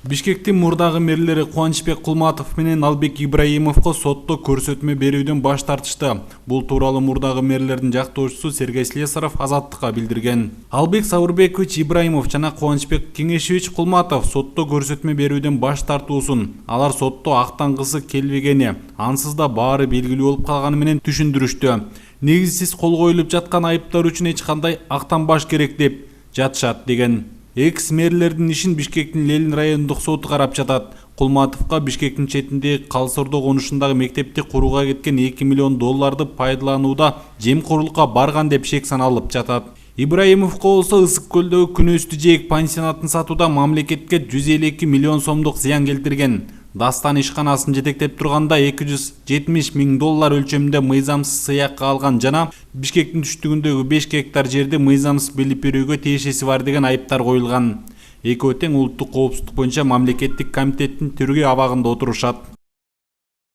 Бишкектин мурдагы мэрлери Кубанычбек Кулматов менен Албек Ибраимовго сотто көрсөтмө берүүдөн баш тартышты. Бул тууралуу мурдагы мэрлердин жактоочусу Сергей Слесаров Азаттыкка билдирген. Албек Сабырбекович Ибраимов жана Кубанычбек Кеңешевич Кулматов сотто көрсөтмө берүүдөн баш тартуусун алар сотто актангысы келбегени, ансыз да баары белгилүү болуп калганы менен түшүндүрүштү. Негизсиз кол коюлуп жаткан айыптар үчүн эч кандай актанбаш керек деп жатышат деген. Экс-мэрлердин ишин Бишкектин Ленин райондук соту карап жатат. Кулматовго Бишкектин четиндеги Калсордо конушундагы мектепти курууга кеткен 2 миллион долларды пайдаланууда жемкорлукка барган деп шек саналып жатат. Ибраимовго болсо Ысык көлдөгү күнөстүү жээк пансионатын сатууда мамлекетке 152 миллион сомдук зыян келтирген. Дастан ишканасын жетектеп турганда 270 миң доллар өлчөмүндө мыйзамсыз сыякка алган жана Бишкектин түштүгүндөгү 5 гектар жерди мыйзамсыз белип берүүгө тиешеси бар деген айыптар коюлган. Экөө тең улуттук коопсуздук боюнча мамлекеттик комитеттин төрүгөй абагында отурушат.